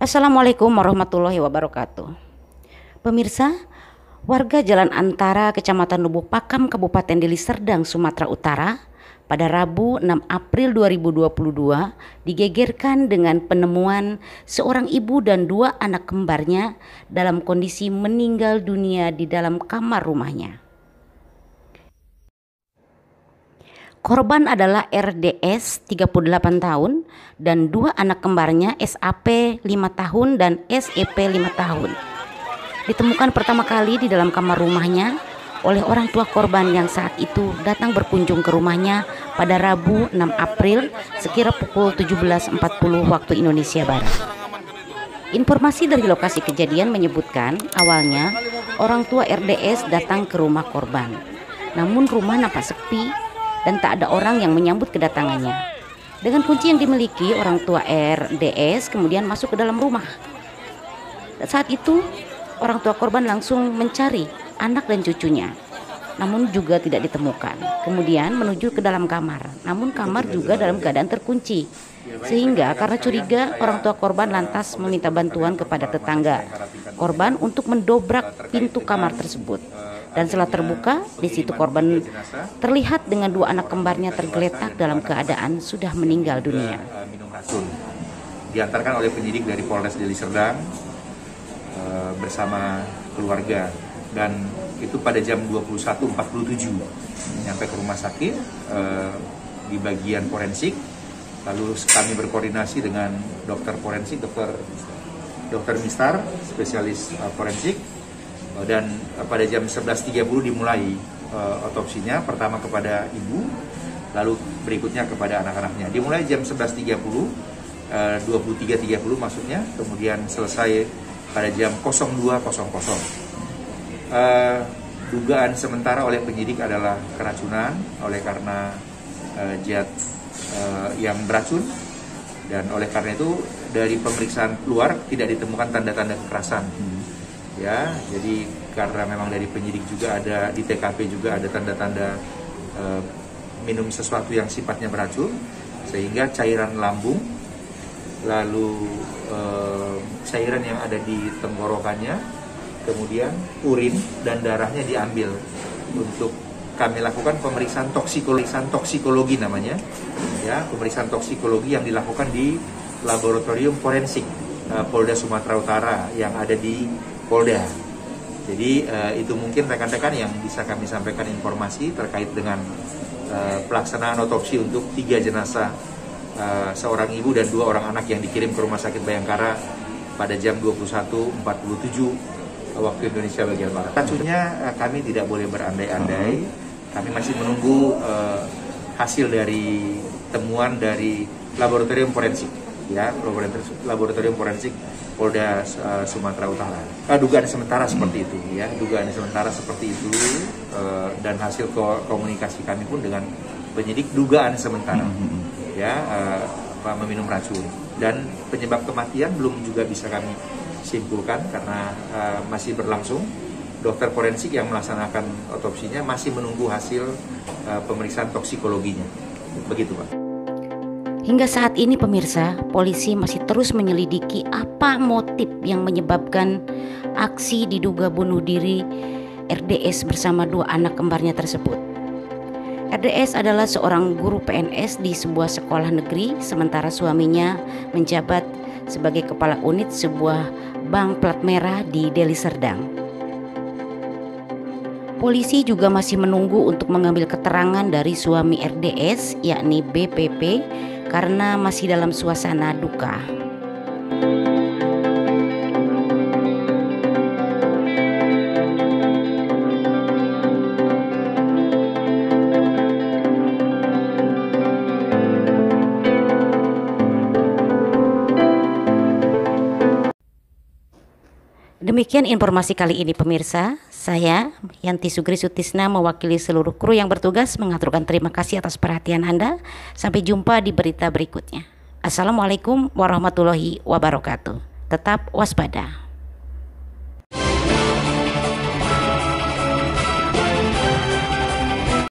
Assalamualaikum warahmatullahi wabarakatuh. Pemirsa, warga Jalan Antara, Kecamatan Lubuk Pakam, Kabupaten Deli Serdang, Sumatera Utara, pada Rabu 6 April 2022 digegerkan dengan penemuan seorang ibu dan dua anak kembarnya dalam kondisi meninggal dunia di dalam kamar rumahnya. Korban adalah RDS 38 tahun dan dua anak kembarnya SAP 5 tahun dan SEP 5 tahun. Ditemukan pertama kali di dalam kamar rumahnya oleh orang tua korban yang saat itu datang berkunjung ke rumahnya pada Rabu 6 April sekira pukul 17.40 waktu Indonesia Barat. Informasi dari lokasi kejadian menyebutkan awalnya orang tua RDS datang ke rumah korban. Namun rumah nampak sepi dan tak ada orang yang menyambut kedatangannya. Dengan kunci yang dimiliki, orang tua RDS kemudian masuk ke dalam rumah. Dan saat itu orang tua korban langsung mencari anak dan cucunya, namun juga tidak ditemukan. Kemudian menuju ke dalam kamar, namun kamar juga dalam keadaan terkunci. Sehingga karena curiga, orang tua korban lantas meminta bantuan kepada tetangga korban untuk mendobrak pintu kamar tersebut. Dan setelah terbuka, di situ korban terlihat dengan dua anak kembarnya tergeletak dalam keadaan sudah meninggal dunia. Minum racun diantarkan oleh penyidik dari Polres Deli Serdang bersama keluarga, dan itu pada jam 21.47 nyampe ke rumah sakit di bagian forensik. Lalu kami berkoordinasi dengan dokter forensik, dokter Mistar, spesialis forensik, dan pada jam 11.30 dimulai otopsinya, pertama kepada ibu, lalu berikutnya kepada anak-anaknya. Dimulai jam 11.30, 23.30 maksudnya, kemudian selesai pada jam 02.00. Dugaan sementara oleh penyidik adalah keracunan oleh karena zat yang beracun, dan oleh karena itu dari pemeriksaan keluar tidak ditemukan tanda-tanda kekerasan. Ya, jadi karena memang dari penyidik juga ada di TKP juga ada tanda-tanda minum sesuatu yang sifatnya beracun, sehingga cairan lambung, lalu cairan yang ada di tenggorokannya, kemudian urin dan darahnya diambil untuk kami lakukan pemeriksaan toksikologi namanya, ya, pemeriksaan toksikologi yang dilakukan di laboratorium forensik Polda Sumatera Utara yang ada di Polda. Jadi itu mungkin rekan-rekan yang bisa kami sampaikan informasi terkait dengan pelaksanaan otopsi untuk 3 jenazah, seorang ibu dan 2 orang anak yang dikirim ke Rumah Sakit Bayangkara pada jam 21.47 waktu Indonesia bagian Barat. Racunnya kami tidak boleh berandai-andai. Kami masih menunggu hasil dari temuan dari laboratorium forensik, ya, laboratorium forensik Polda Sumatera Utara. Dugaan sementara seperti itu, ya, dugaan sementara seperti itu, dan hasil komunikasi kami pun dengan penyidik dugaan sementara, ya, meminum racun, dan penyebab kematian belum juga bisa kami simpulkan karena masih berlangsung. Dokter forensik yang melaksanakan otopsinya masih menunggu hasil pemeriksaan toksikologinya. Begitu, Pak. Hingga saat ini pemirsa, polisi masih terus menyelidiki apa motif yang menyebabkan aksi diduga bunuh diri RDS bersama 2 anak kembarnya tersebut. RDS adalah seorang guru PNS di sebuah sekolah negeri, sementara suaminya menjabat sebagai kepala unit sebuah bank plat merah di Deli Serdang. Polisi juga masih menunggu untuk mengambil keterangan dari suami RDS, yakni BPP, karena masih dalam suasana duka. Demikian informasi kali ini pemirsa. Saya Yanti Sugri Sutisna mewakili seluruh kru yang bertugas mengaturkan terima kasih atas perhatian Anda. Sampai jumpa di berita berikutnya. Assalamualaikum warahmatullahi wabarakatuh. Tetap waspada.